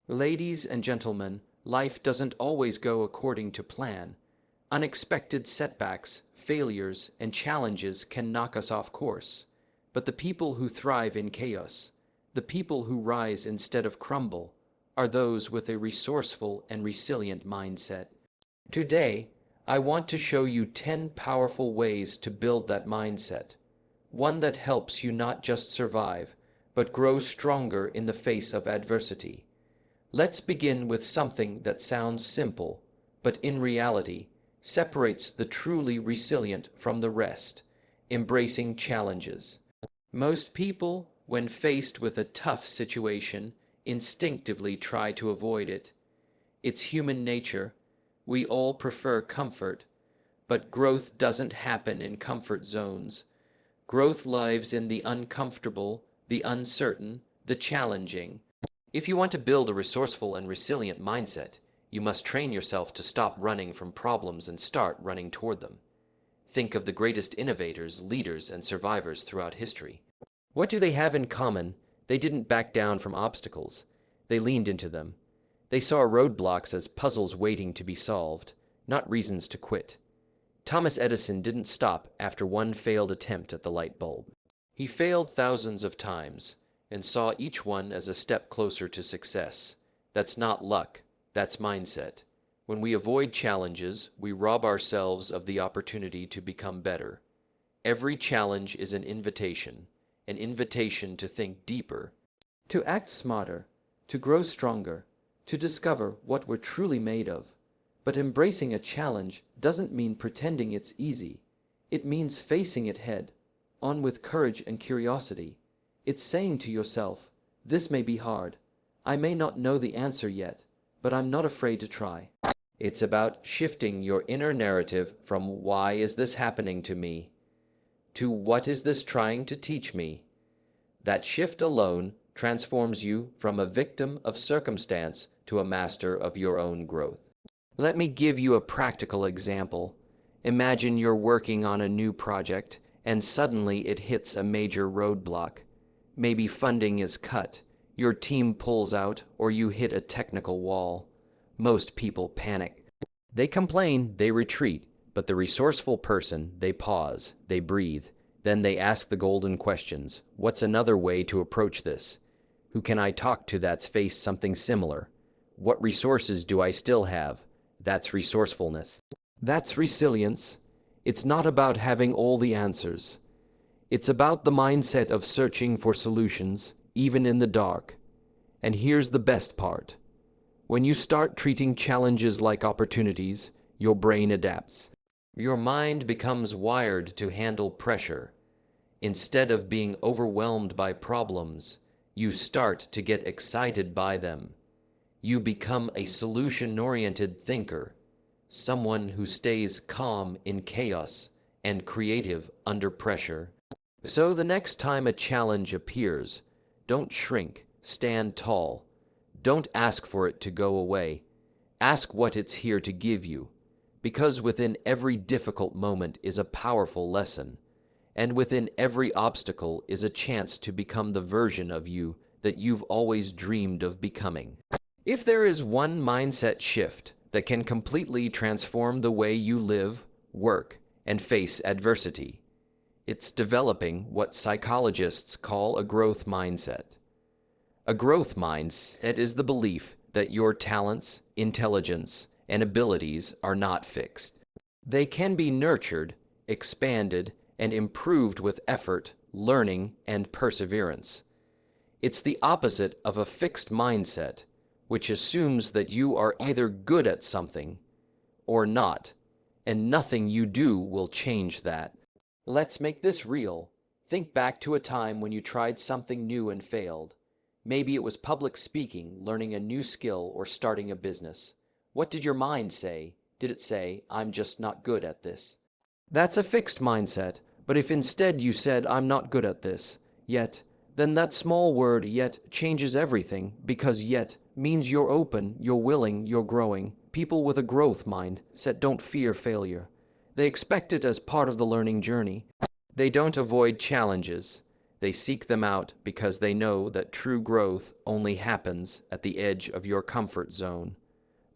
Ladies and gentlemen, life doesn't always go according to plan. Unexpected setbacks, failures, and challenges can knock us off course. But the people who thrive in chaos, the people who rise instead of crumble, are those with a resourceful and resilient mindset. Today, I want to show you 10 powerful ways to build that mindset. One that helps you not just survive, but grow stronger in the face of adversity. Let's begin with something that sounds simple, but in reality, separates the truly resilient from the rest: embracing challenges. Most people, when faced with a tough situation, instinctively try to avoid it. It's human nature. We all prefer comfort, but growth doesn't happen in comfort zones. Growth lives in the uncomfortable, the uncertain, the challenging. If you want to build a resourceful and resilient mindset, you must train yourself to stop running from problems and start running toward them. Think of the greatest innovators, leaders, and survivors throughout history. What do they have in common? They didn't back down from obstacles. They leaned into them. They saw roadblocks as puzzles waiting to be solved, not reasons to quit. Thomas Edison didn't stop after one failed attempt at the light bulb. He failed thousands of times and saw each one as a step closer to success. That's not luck, that's mindset. When we avoid challenges, we rob ourselves of the opportunity to become better. Every challenge is an invitation to think deeper, to act smarter, to grow stronger, to discover what we're truly made of. But embracing a challenge doesn't mean pretending it's easy. It means facing it head on with courage and curiosity. It's saying to yourself, this may be hard. I may not know the answer yet, but I'm not afraid to try. It's about shifting your inner narrative from "why is this happening to me?" to "what is this trying to teach me?" That shift alone transforms you from a victim of circumstance to a master of your own growth. Let me give you a practical example. Imagine you're working on a new project and suddenly it hits a major roadblock. Maybe funding is cut, your team pulls out, or you hit a technical wall. Most people panic. They complain, they retreat, but the resourceful person, they pause, they breathe. Then they ask the golden questions. What's another way to approach this? Who can I talk to that's faced something similar? What resources do I still have? That's resourcefulness. That's resilience. It's not about having all the answers. It's about the mindset of searching for solutions, even in the dark. And here's the best part. When you start treating challenges like opportunities, your brain adapts. Your mind becomes wired to handle pressure. Instead of being overwhelmed by problems, you start to get excited by them. You become a solution-oriented thinker, someone who stays calm in chaos and creative under pressure. So the next time a challenge appears, don't shrink, stand tall. Don't ask for it to go away. Ask what it's here to give you, because within every difficult moment is a powerful lesson, and within every obstacle is a chance to become the version of you that you've always dreamed of becoming. If there is one mindset shift that can completely transform the way you live, work, and face adversity, it's developing what psychologists call a growth mindset. A growth mindset is the belief that your talents, intelligence, and abilities are not fixed. They can be nurtured, expanded, and improved with effort, learning, and perseverance. It's the opposite of a fixed mindset, which assumes that you are either good at something or not, and nothing you do will change that. Let's make this real. Think back to a time when you tried something new and failed. Maybe it was public speaking, learning a new skill, or starting a business. What did your mind say? Did it say, "I'm just not good at this"? That's a fixed mindset, but if instead you said, "I'm not good at this, yet," then that small word "yet" changes everything, because "yet" means you're open, you're willing, you're growing. People with a growth mindset don't fear failure. They expect it as part of the learning journey. They don't avoid challenges. They seek them out because they know that true growth only happens at the edge of your comfort zone.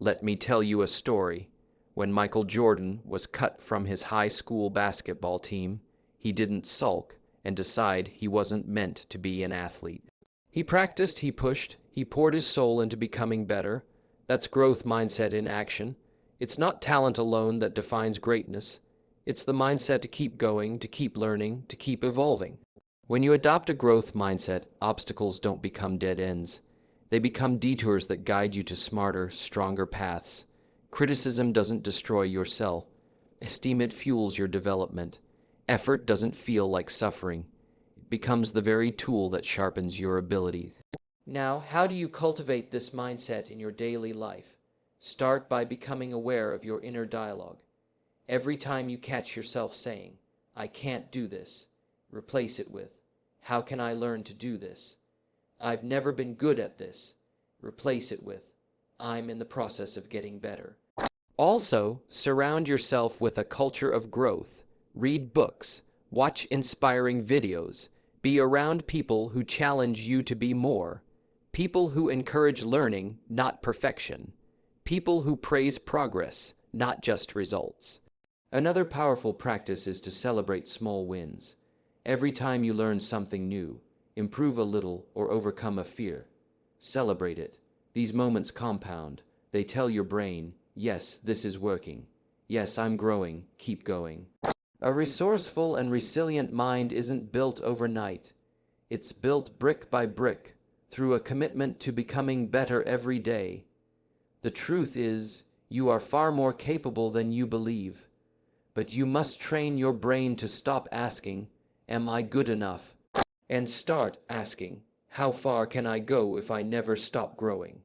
Let me tell you a story. When Michael Jordan was cut from his high school basketball team, he didn't sulk and decide he wasn't meant to be an athlete. He practiced, he pushed, he poured his soul into becoming better. That's growth mindset in action. It's not talent alone that defines greatness. It's the mindset to keep going, to keep learning, to keep evolving. When you adopt a growth mindset, obstacles don't become dead ends. They become detours that guide you to smarter, stronger paths. Criticism doesn't destroy your self-esteem, it fuels your development. Effort doesn't feel like suffering. It becomes the very tool that sharpens your abilities. Now, how do you cultivate this mindset in your daily life? Start by becoming aware of your inner dialogue. Every time you catch yourself saying, "I can't do this," replace it with, "How can I learn to do this?" "I've never been good at this." Replace it with, "I'm in the process of getting better." Also, surround yourself with a culture of growth. Read books, watch inspiring videos, be around people who challenge you to be more, people who encourage learning, not perfection, people who praise progress, not just results. Another powerful practice is to celebrate small wins. Every time you learn something new, improve a little, or overcome a fear, celebrate it. These moments compound. They tell your brain, yes, this is working. Yes, I'm growing. Keep going. A resourceful and resilient mind isn't built overnight. It's built brick by brick, through a commitment to becoming better every day. The truth is, you are far more capable than you believe. But you must train your brain to stop asking, "Am I good enough?" and start asking, "How far can I go if I never stop growing?"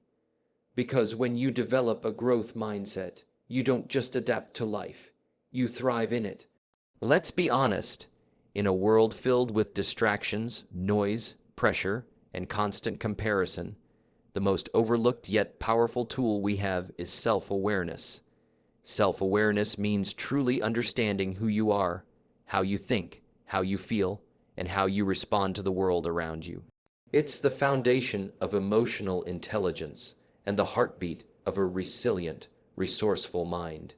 Because when you develop a growth mindset, you don't just adapt to life, you thrive in it. Let's be honest, in a world filled with distractions, noise, pressure, and constant comparison, the most overlooked yet powerful tool we have is self-awareness. Self-awareness means truly understanding who you are, how you think, how you feel, and how you respond to the world around you. It's the foundation of emotional intelligence and the heartbeat of a resilient, resourceful mind.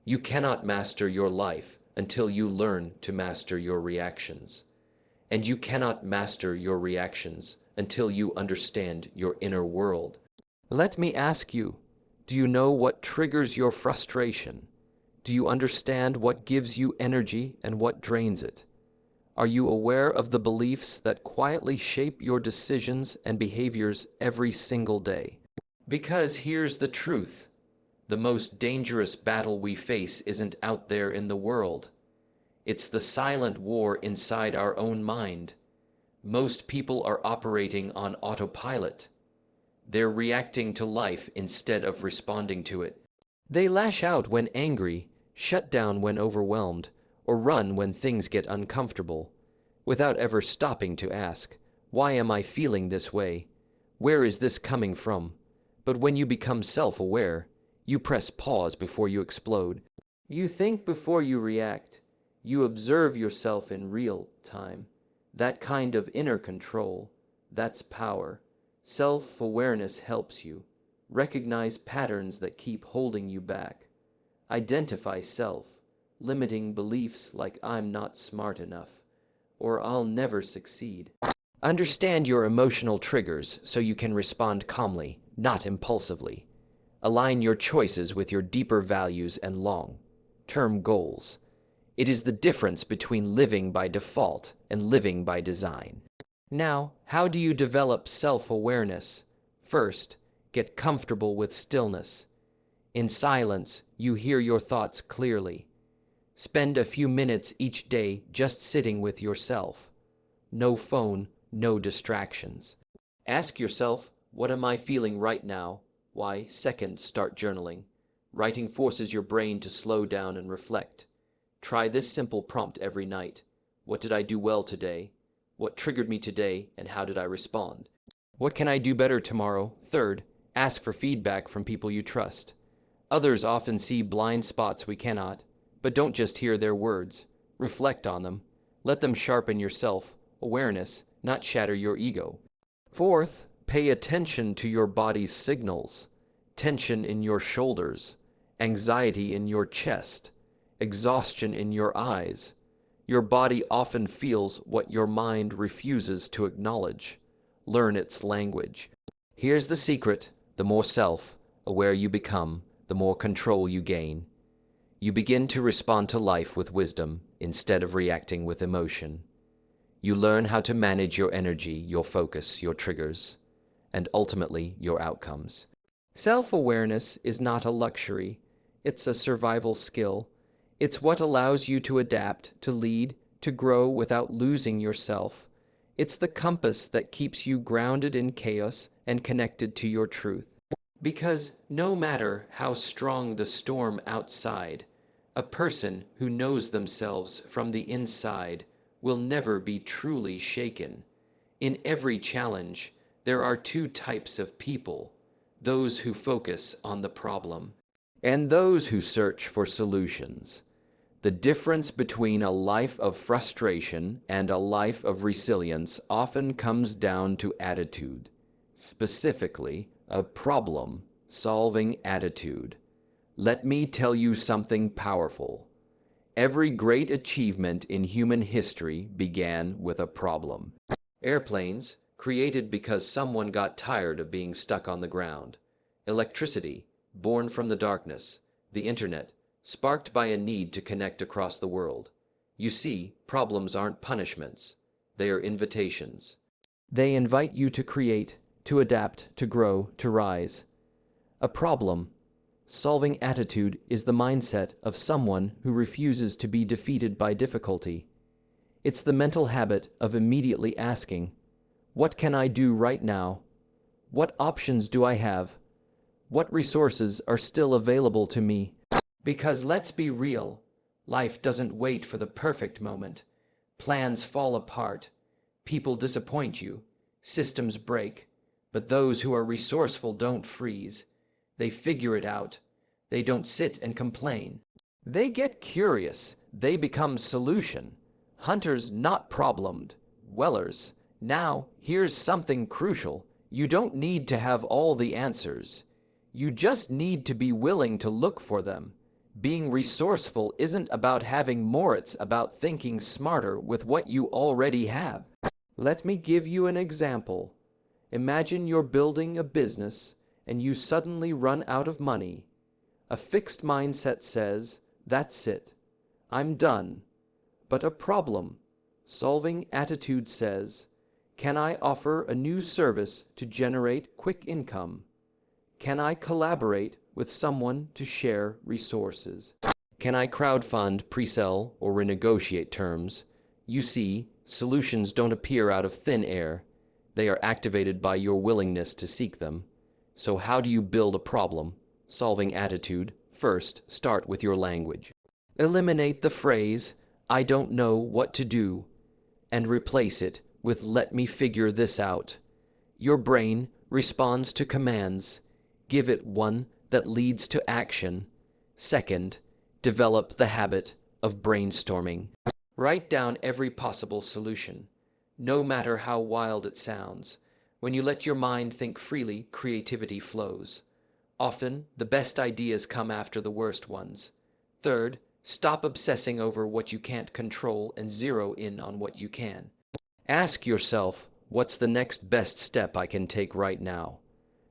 You cannot master your life until you learn to master your reactions. And you cannot master your reactions until you understand your inner world. Let me ask you, do you know what triggers your frustration? Do you understand what gives you energy and what drains it? Are you aware of the beliefs that quietly shape your decisions and behaviors every single day? Because here's the truth. The most dangerous battle we face isn't out there in the world. It's the silent war inside our own mind. Most people are operating on autopilot. They're reacting to life instead of responding to it. They lash out when angry, shut down when overwhelmed, or run when things get uncomfortable, without ever stopping to ask, "Why am I feeling this way? Where is this coming from?" But when you become self-aware, you press pause before you explode. You think before you react. You observe yourself in real time. That kind of inner control, that's power. Self-awareness helps you recognize patterns that keep holding you back. Identify self-limiting beliefs like "I'm not smart enough" or "I'll never succeed." Understand your emotional triggers so you can respond calmly, not impulsively. Align your choices with your deeper values and long-term goals. It is the difference between living by default and living by design. Now, how do you develop self-awareness? First, get comfortable with stillness. In silence, you hear your thoughts clearly. Spend a few minutes each day just sitting with yourself. No phone, no distractions. Ask yourself, what am I feeling right now? Why? Second, start journaling. Writing forces your brain to slow down and reflect. Try this simple prompt every night. What did I do well today? What triggered me today, and how did I respond? What can I do better tomorrow? Third, ask for feedback from people you trust. Others often see blind spots we cannot, but don't just hear their words. Reflect on them. Let them sharpen your self-awareness self-awareness, not shatter your ego. Fourth, pay attention to your body's signals. Tension in your shoulders, anxiety in your chest, exhaustion in your eyes. Your body often feels what your mind refuses to acknowledge. Learn its language. Here's the secret: the more self-aware you become, the more control you gain. You begin to respond to life with wisdom instead of reacting with emotion. You learn how to manage your energy, your focus, your triggers, and ultimately your outcomes. Self-awareness is not a luxury. It's a survival skill. It's what allows you to adapt, to lead, to grow without losing yourself. It's the compass that keeps you grounded in chaos and connected to your truth. Because no matter how strong the storm outside, a person who knows themselves from the inside will never be truly shaken. In every challenge, there are two types of people: those who focus on the problem and those who search for solutions. The difference between a life of frustration and a life of resilience often comes down to attitude, specifically a problem-solving attitude. Let me tell you something powerful. Every great achievement in human history began with a problem. Airplanes, created because someone got tired of being stuck on the ground. Electricity, born from the darkness. The internet, sparked by a need to connect across the world. You see, problems aren't punishments. They are invitations. They invite you to create, to adapt, to grow, to rise. A problem-solving attitude is the mindset of someone who refuses to be defeated by difficulty. It's the mental habit of immediately asking, what can I do right now? What options do I have? What resources are still available to me? Because let's be real, life doesn't wait for the perfect moment. Plans fall apart, people disappoint you, systems break, but those who are resourceful don't freeze. They figure it out. They don't sit and complain. They get curious. They become solution. Hunters, not problemed. Dwellers. Now, here's something crucial. You don't need to have all the answers. You just need to be willing to look for them. Being resourceful isn't about having more, it's about thinking smarter with what you already have. Let me give you an example. Imagine you're building a business and you suddenly run out of money. A fixed mindset says, that's it, I'm done. But a problem-solving attitude says, can I offer a new service to generate quick income? Can I collaborate with someone to share resources? Can I crowdfund, pre-sell, or renegotiate terms? You see, solutions don't appear out of thin air. They are activated by your willingness to seek them. So how do you build a problem-solving attitude? First, start with your language. Eliminate the phrase, I don't know what to do, and replace it with let me figure this out. Your brain responds to commands. Give it one that leads to action. Second, develop the habit of brainstorming. Write down every possible solution, no matter how wild it sounds. When you let your mind think freely, creativity flows. Often, the best ideas come after the worst ones. Third, stop obsessing over what you can't control and zero in on what you can. Ask yourself, what's the next best step I can take right now?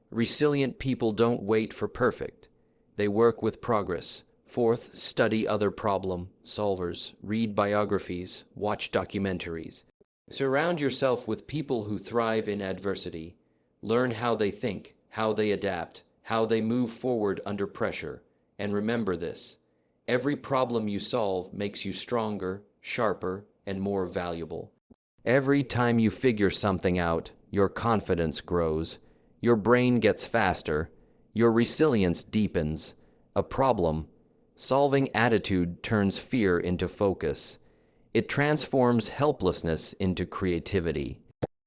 Resilient people don't wait for perfect. They work with progress. Fourth, study other problem solvers. Read biographies. Watch documentaries. Surround yourself with people who thrive in adversity. Learn how they think, how they adapt, how they move forward under pressure. And remember this: every problem you solve makes you stronger, sharper, and more valuable. Every time you figure something out, your confidence grows. Your brain gets faster. Your resilience deepens. A problem-solving attitude turns fear into focus. It transforms helplessness into creativity.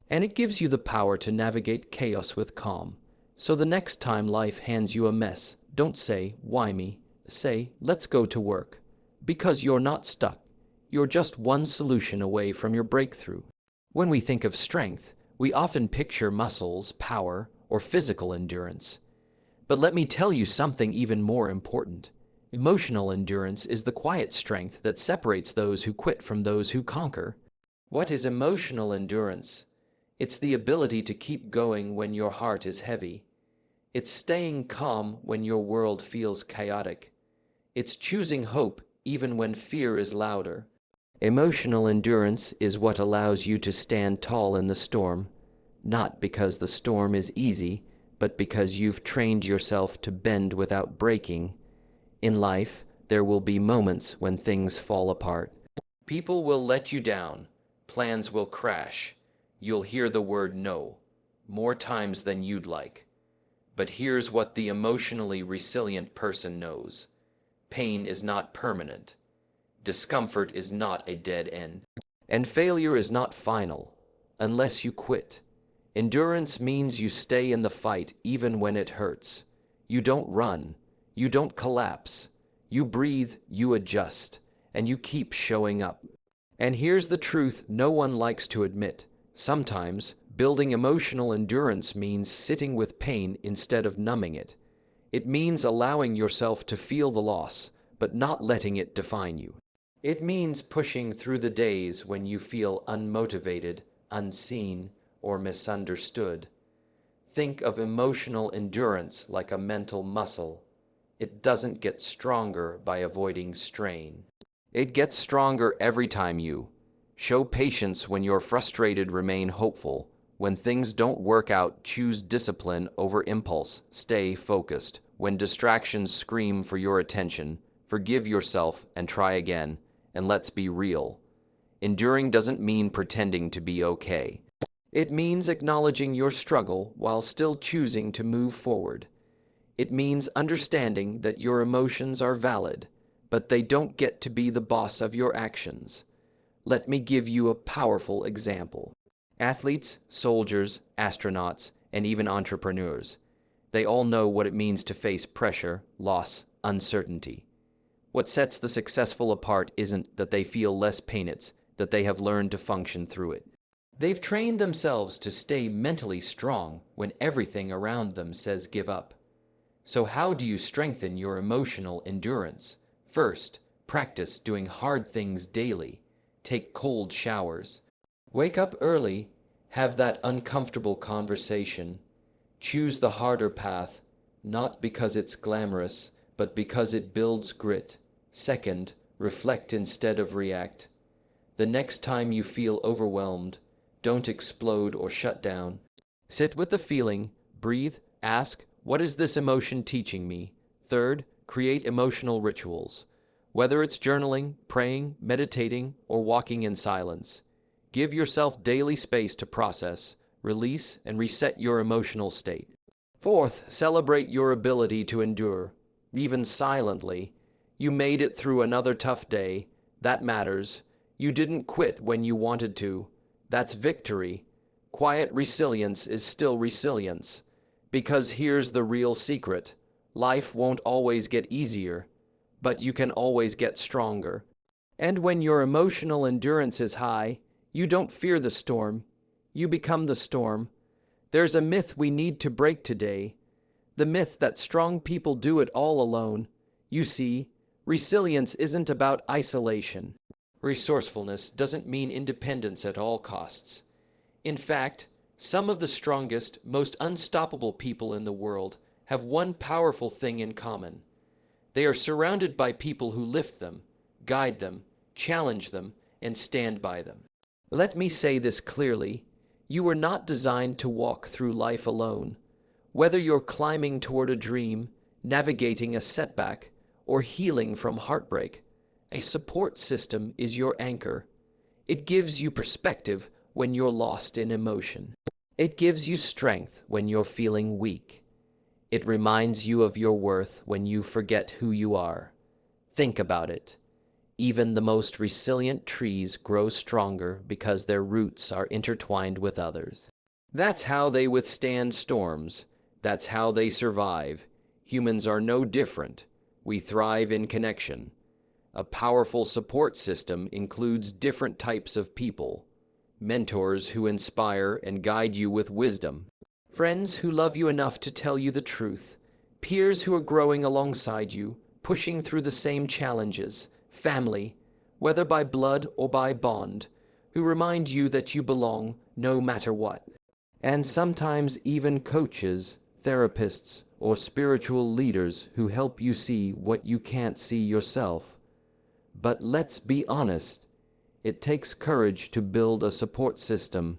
And it gives you the power to navigate chaos with calm. So the next time life hands you a mess, don't say, why me? Say, let's go to work. Because you're not stuck. You're just one solution away from your breakthrough. When we think of strength, we often picture muscles, power, or physical endurance. But let me tell you something even more important. Emotional endurance is the quiet strength that separates those who quit from those who conquer. What is emotional endurance? It's the ability to keep going when your heart is heavy. It's staying calm when your world feels chaotic. It's choosing hope even when fear is louder. Emotional endurance is what allows you to stand tall in the storm, not because the storm is easy, but because you've trained yourself to bend without breaking. In life, there will be moments when things fall apart. People will let you down. Plans will crash. You'll hear the word no more times than you'd like. But here's what the emotionally resilient person knows. Pain is not permanent. Discomfort is not a dead end. And failure is not final, unless you quit. Endurance means you stay in the fight even when it hurts. You don't run. You don't collapse. You breathe, you adjust, and you keep showing up. And here's the truth no one likes to admit. Sometimes, building emotional endurance means sitting with pain instead of numbing it. It means allowing yourself to feel the loss, but not letting it define you. It means pushing through the days when you feel unmotivated, unseen, or misunderstood. Think of emotional endurance like a mental muscle. It doesn't get stronger by avoiding strain. It gets stronger every time you show patience when you're frustrated, remain hopeful. When things don't work out, choose discipline over impulse. Stay focused. When distractions scream for your attention, forgive yourself and try again. And let's be real. Enduring doesn't mean pretending to be okay. It means acknowledging your struggle while still choosing to move forward. It means understanding that your emotions are valid, but they don't get to be the boss of your actions. Let me give you a powerful example. Athletes, soldiers, astronauts, and even entrepreneurs. They all know what it means to face pressure, loss, uncertainty. What sets the successful apart isn't that they feel less pain, it's that they have learned to function through it. They've trained themselves to stay mentally strong when everything around them says give up. So how do you strengthen your emotional endurance? First, practice doing hard things daily. Take cold showers. Wake up early. Have that uncomfortable conversation. Choose the harder path, not because it's glamorous, but because it builds grit. Second, reflect instead of react. The next time you feel overwhelmed, don't explode or shut down. Sit with the feeling, breathe, ask, what is this emotion teaching me? Third, create emotional rituals. Whether it's journaling, praying, meditating, or walking in silence, give yourself daily space to process, release, and reset your emotional state. Fourth, celebrate your ability to endure, even silently. You made it through another tough day. That matters. You didn't quit when you wanted to. That's victory. Quiet resilience is still resilience. Because here's the real secret. Life won't always get easier, but you can always get stronger. And when your emotional endurance is high, you don't fear the storm. You become the storm. There's a myth we need to break today. The myth that strong people do it all alone. You see, resilience isn't about isolation. Resourcefulness doesn't mean independence at all costs. In fact, some of the strongest, most unstoppable people in the world have one powerful thing in common. They are surrounded by people who lift them, guide them, challenge them, and stand by them. Let me say this clearly. You were not designed to walk through life alone. Whether you're climbing toward a dream, navigating a setback, or healing from heartbreak, a support system is your anchor. It gives you perspective when you're lost in emotion. It gives you strength when you're feeling weak. It reminds you of your worth when you forget who you are. Think about it. Even the most resilient trees grow stronger because their roots are intertwined with others. That's how they withstand storms. That's how they survive. Humans are no different. We thrive in connection. A powerful support system includes different types of people. mentors who inspire and guide you with wisdom, friends who love you enough to tell you the truth, peers who are growing alongside you, pushing through the same challenges, family, whether by blood or by bond, who remind you that you belong no matter what. And sometimes even coaches, therapists, or spiritual leaders who help you see what you can't see yourself. But let's be honest, it takes courage to build a support system.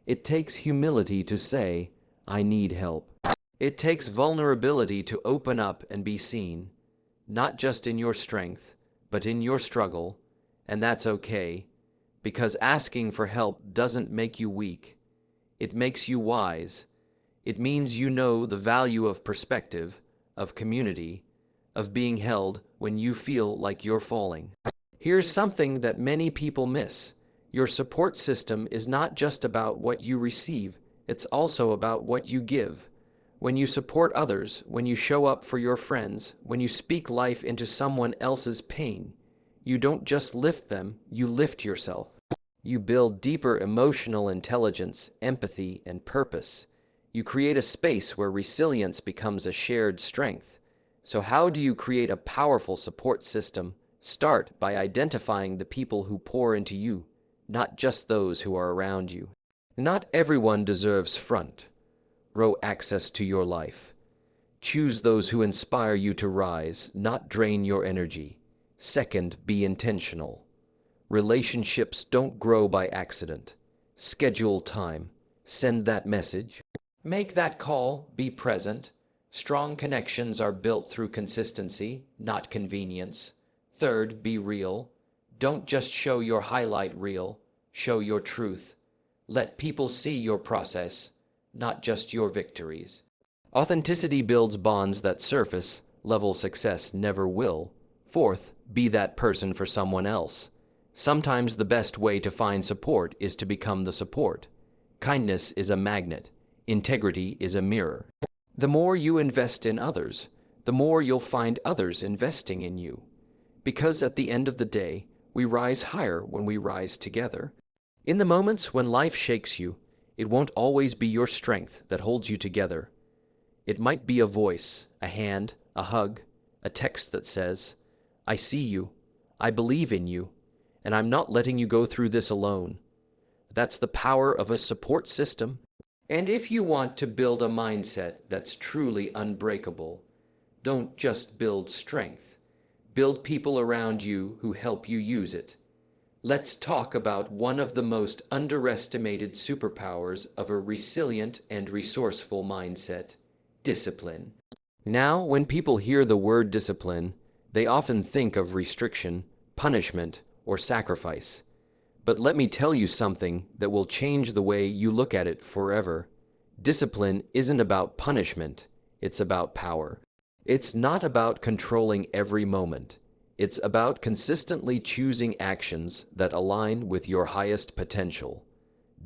It takes humility to say, I need help. It takes vulnerability to open up and be seen, not just in your strength, but in your struggle, and that's okay, because asking for help doesn't make you weak. It makes you wise. It means you know the value of perspective, of community, of being held when you feel like you're falling. Here's something that many people miss. Your support system is not just about what you receive, it's also about what you give. When you support others, when you show up for your friends, when you speak life into someone else's pain, you don't just lift them, you lift yourself. You build deeper emotional intelligence, empathy, and purpose. You create a space where resilience becomes a shared strength. So how do you create a powerful support system? Start by identifying the people who pour into you, not just those who are around you. Not everyone deserves front row access to your life. Choose those who inspire you to rise, not drain your energy. Second, be intentional. Relationships don't grow by accident. Schedule time. Send that message. Make that call, be present. Strong connections are built through consistency, not convenience. Third, be real. Don't just show your highlight reel, show your truth. Let people see your process, not just your victories. Authenticity builds bonds that surface level success never will. Fourth, be that person for someone else. Sometimes the best way to find support is to become the support. Kindness is a magnet. Integrity is a mirror. The more you invest in others, the more you'll find others investing in you. Because at the end of the day, we rise higher when we rise together. In the moments when life shakes you, it won't always be your strength that holds you together. It might be a voice, a hand, a hug, a text that says, I see you, I believe in you, and I'm not letting you go through this alone. That's the power of a support system. And if you want to build a mindset that's truly unbreakable, don't just build strength. Build people around you who help you use it. Let's talk about one of the most underestimated superpowers of a resilient and resourceful mindset: discipline. Now, when people hear the word discipline, they often think of restriction, punishment, or sacrifice. But let me tell you something that will change the way you look at it forever. Discipline isn't about punishment, it's about power. It's not about controlling every moment. It's about consistently choosing actions that align with your highest potential.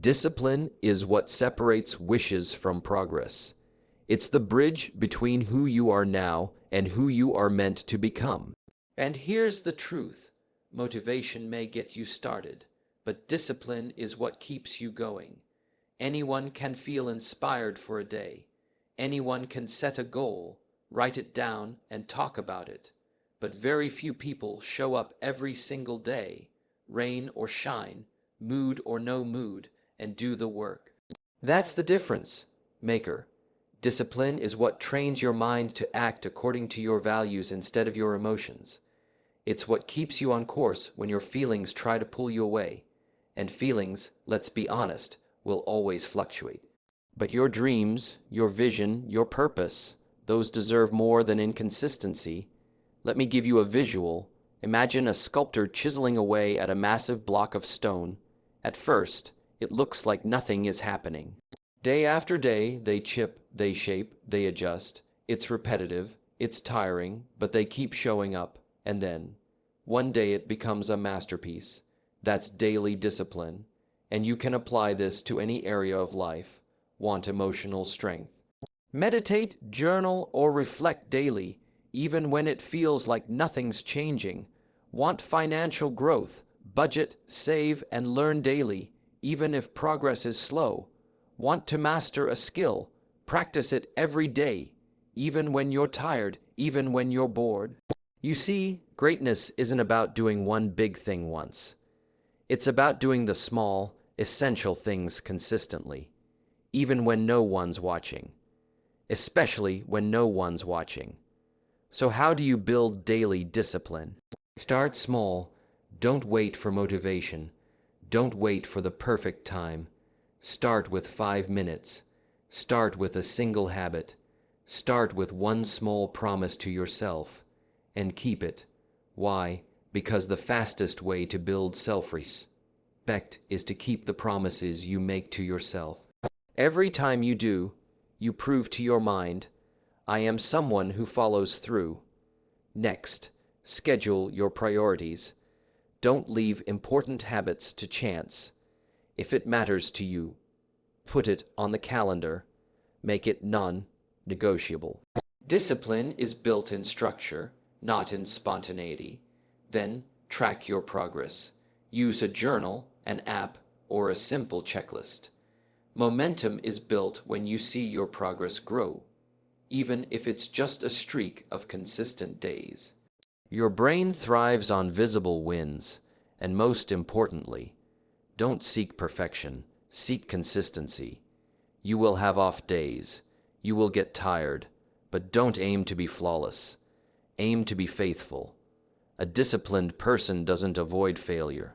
Discipline is what separates wishes from progress. It's the bridge between who you are now and who you are meant to become. And here's the truth. Motivation may get you started, but discipline is what keeps you going. Anyone can feel inspired for a day. Anyone can set a goal, write it down, and talk about it. But very few people show up every single day, rain or shine, mood or no mood, and do the work. That's the difference, maker. Discipline is what trains your mind to act according to your values instead of your emotions. It's what keeps you on course when your feelings try to pull you away. And feelings, let's be honest, will always fluctuate. But your dreams, your vision, your purpose, those deserve more than inconsistency. Let me give you a visual. Imagine a sculptor chiseling away at a massive block of stone. At first, it looks like nothing is happening. Day after day, they chip, they shape, they adjust. It's repetitive, it's tiring, but they keep showing up. And then, one day it becomes a masterpiece. That's daily discipline. And you can apply this to any area of life. Want emotional strength? Meditate, journal, or reflect daily, even when it feels like nothing's changing. Want financial growth? Budget, save, and learn daily, even if progress is slow. Want to master a skill? Practice it every day, even when you're tired, even when you're bored. You see, greatness isn't about doing one big thing once. It's about doing the small, essential things consistently, even when no one's watching, especially when no one's watching. So how do you build daily discipline? Start small. Don't wait for motivation. Don't wait for the perfect time. Start with 5 minutes. Start with a single habit. Start with one small promise to yourself, and keep it. Why? Because the fastest way to build self-respect is to keep the promises you make to yourself. Every time you do, you prove to your mind, I am someone who follows through. Next, schedule your priorities. Don't leave important habits to chance. If it matters to you, put it on the calendar. Make it non-negotiable. Discipline is built in structure, not in spontaneity. Then, track your progress. Use a journal, an app, or a simple checklist. Momentum is built when you see your progress grow, even if it's just a streak of consistent days. Your brain thrives on visible wins, and most importantly, don't seek perfection, seek consistency. You will have off days, you will get tired, but don't aim to be flawless. Aim to be faithful. A disciplined person doesn't avoid failure.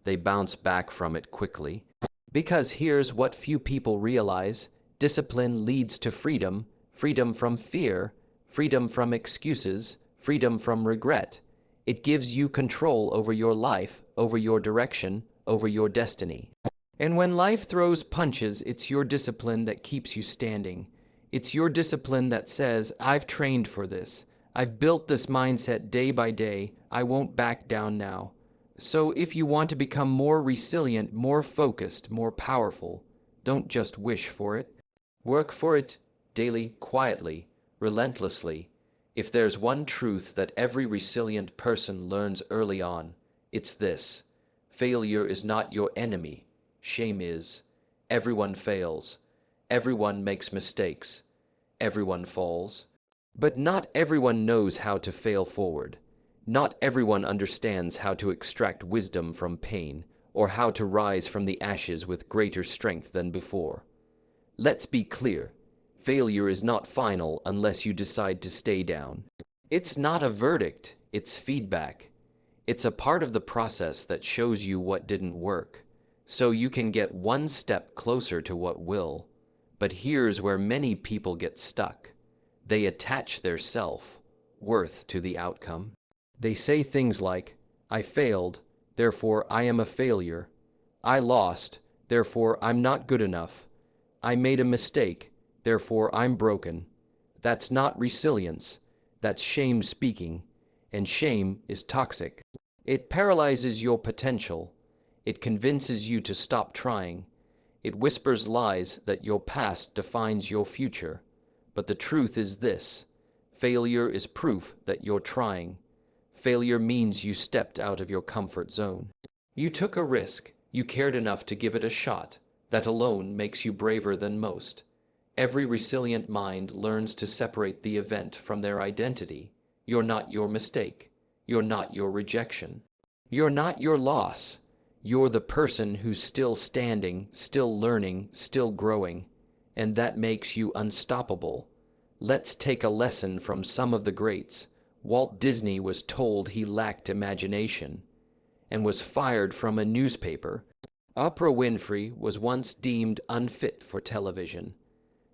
They bounce back from it quickly. Because here's what few people realize: discipline leads to freedom, freedom from fear, freedom from excuses, freedom from regret. It gives you control over your life, over your direction, over your destiny. And when life throws punches, it's your discipline that keeps you standing. It's your discipline that says, I've trained for this. I've built this mindset day by day. I won't back down now. So if you want to become more resilient, more focused, more powerful, don't just wish for it. Work for it daily, quietly, relentlessly. If there's one truth that every resilient person learns early on, it's this: failure is not your enemy. Shame is. Everyone fails. Everyone makes mistakes. Everyone falls. But not everyone knows how to fail forward. Not everyone understands how to extract wisdom from pain, or how to rise from the ashes with greater strength than before. Let's be clear. Failure is not final unless you decide to stay down. It's not a verdict, it's feedback. It's a part of the process that shows you what didn't work, so you can get one step closer to what will. But here's where many people get stuck. They attach their self-worth to the outcome. They say things like, I failed, therefore I am a failure. I lost, therefore I'm not good enough. I made a mistake, therefore I'm broken. That's not resilience. That's shame speaking. And shame is toxic. It paralyzes your potential. It convinces you to stop trying. It whispers lies that your past defines your future. But the truth is this: failure is proof that you're trying. Failure means you stepped out of your comfort zone. You took a risk. You cared enough to give it a shot. That alone makes you braver than most. Every resilient mind learns to separate the event from their identity. You're not your mistake. You're not your rejection. You're not your loss. You're the person who's still standing, still learning, still growing. And that makes you unstoppable. Let's take a lesson from some of the greats. Walt Disney was told he lacked imagination and was fired from a newspaper. Oprah Winfrey was once deemed unfit for television.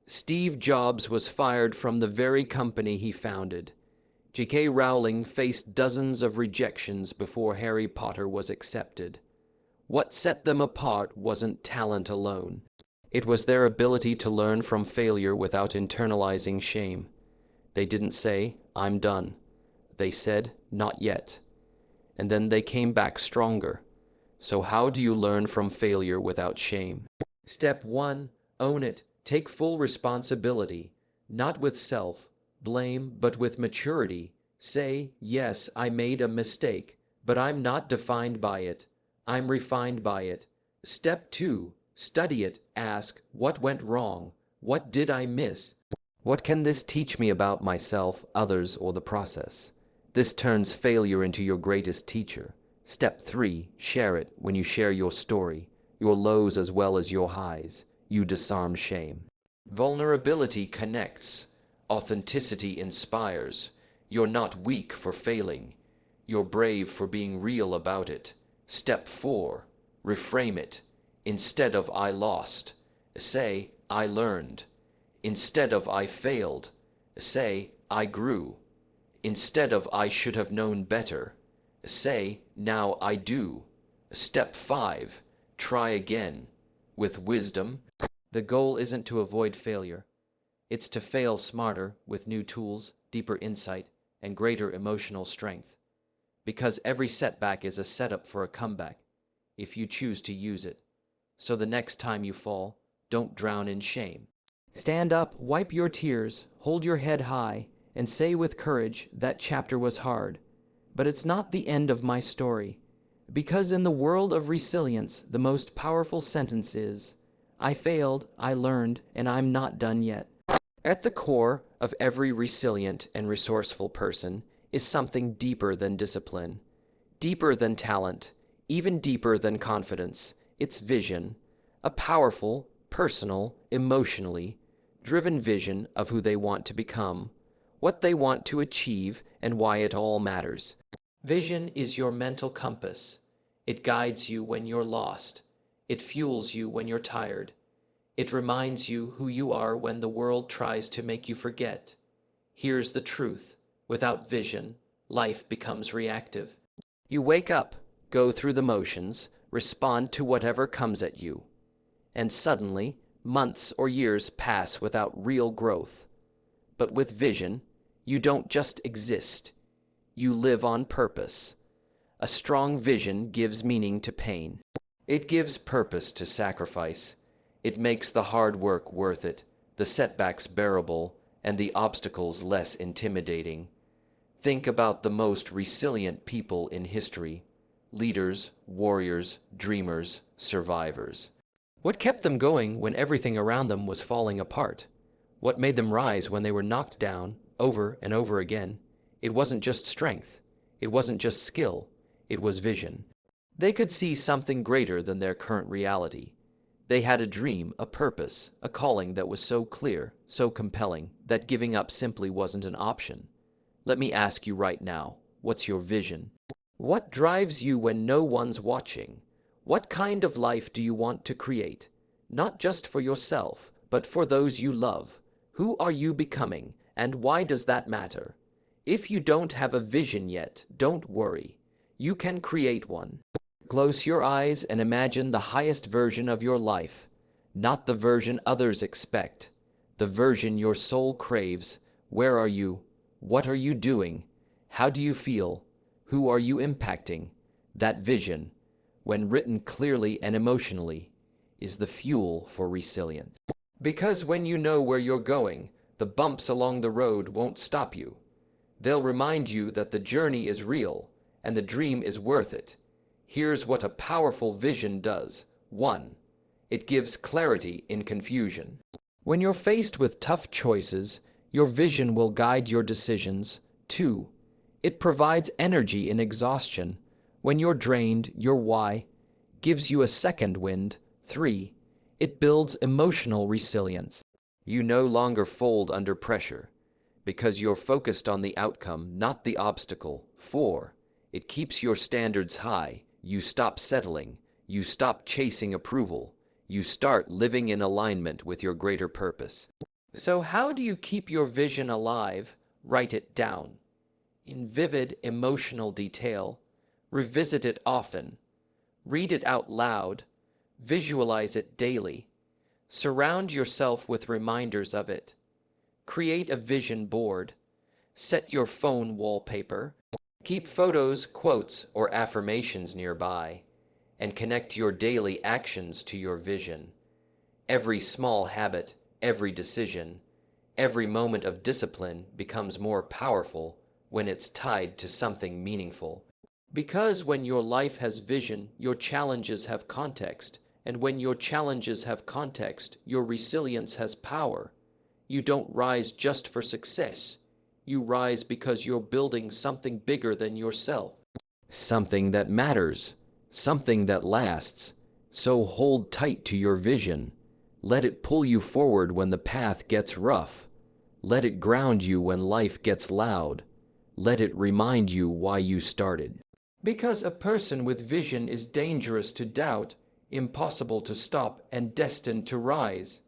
Steve Jobs was fired from the very company he founded. J.K. Rowling faced dozens of rejections before Harry Potter was accepted. What set them apart wasn't talent alone. It was their ability to learn from failure without internalizing shame. They didn't say, I'm done. They said, not yet. And then they came back stronger. So how do you learn from failure without shame? Step 1. Own it. Take full responsibility. Not with self-blame, but with maturity. Say, yes, I made a mistake, but I'm not defined by it. I'm refined by it. Step 2. Study it. Ask, what went wrong? What did I miss? What can this teach me about myself, others, or the process? This turns failure into your greatest teacher. Step 3. Share it. When you share your story, your lows as well as your highs, you disarm shame. Vulnerability connects. Authenticity inspires. You're not weak for failing. You're brave for being real about it. Step 4. Reframe it. Instead of I lost, say I learned. Instead of I failed, say I grew. Instead of I should have known better, say now I do. Step 5. Try again. With wisdom. The goal isn't to avoid failure. It's to fail smarter with new tools, deeper insight, and greater emotional strength. Because every setback is a setup for a comeback, if you choose to use it. So the next time you fall, don't drown in shame. Stand up, wipe your tears, hold your head high, and say with courage, that chapter was hard. But it's not the end of my story. Because in the world of resilience, the most powerful sentence is, I failed, I learned, and I'm not done yet. At the core of every resilient and resourceful person is something deeper than discipline, deeper than talent, even deeper than confidence. It's vision, a powerful, personal, emotionally driven vision of who they want to become, what they want to achieve, and why it all matters. Vision is your mental compass. It guides you when you're lost. It fuels you when you're tired. It reminds you who you are when the world tries to make you forget. Here's the truth. Without vision, life becomes reactive. You wake up, go through the motions, respond to whatever comes at you. And suddenly, months or years pass without real growth. But with vision, you don't just exist. You live on purpose. A strong vision gives meaning to pain. It gives purpose to sacrifice. It makes the hard work worth it, the setbacks bearable, and the obstacles less intimidating. Think about the most resilient people in history: leaders, warriors, dreamers, survivors. What kept them going when everything around them was falling apart? What made them rise when they were knocked down over and over again? It wasn't just strength. It wasn't just skill. It was vision. They could see something greater than their current reality. They had a dream, a purpose, a calling that was so clear, so compelling, that giving up simply wasn't an option. Let me ask you right now, what's your vision? What drives you when no one's watching? What kind of life do you want to create? Not just for yourself, but for those you love. Who are you becoming, and why does that matter? If you don't have a vision yet, don't worry. You can create one. Close your eyes and imagine the highest version of your life, not the version others expect, the version your soul craves. Where are you? What are you doing? How do you feel? Who are you impacting? That vision, when written clearly and emotionally, is the fuel for resilience. Because when you know where you're going, the bumps along the road won't stop you. They'll remind you that the journey is real and the dream is worth it. Here's what a powerful vision does. 1. It gives clarity in confusion. When you're faced with tough choices, your vision will guide your decisions. 2. It provides energy in exhaustion. When you're drained, your why gives you a second wind. 3. It builds emotional resilience. You no longer fold under pressure because you're focused on the outcome, not the obstacle. 4. It keeps your standards high. You stop settling. You stop chasing approval. You start living in alignment with your greater purpose. So how do you keep your vision alive? Write it down in vivid emotional detail. Revisit it often. Read it out loud. Visualize it daily. Surround yourself with reminders of it. Create a vision board. Set your phone wallpaper. Keep photos, quotes, or affirmations nearby, and connect your daily actions to your vision. Every small habit, every decision, every moment of discipline becomes more powerful when it's tied to something meaningful. Because when your life has vision, your challenges have context, And when your challenges have context, your resilience has power. You don't rise just for success. You rise because you're building something bigger than yourself. Something that matters. Something that lasts. So hold tight to your vision. Let it pull you forward when the path gets rough. Let it ground you when life gets loud. Let it remind you why you started. Because a person with vision is dangerous to doubt, impossible to stop, and destined to rise.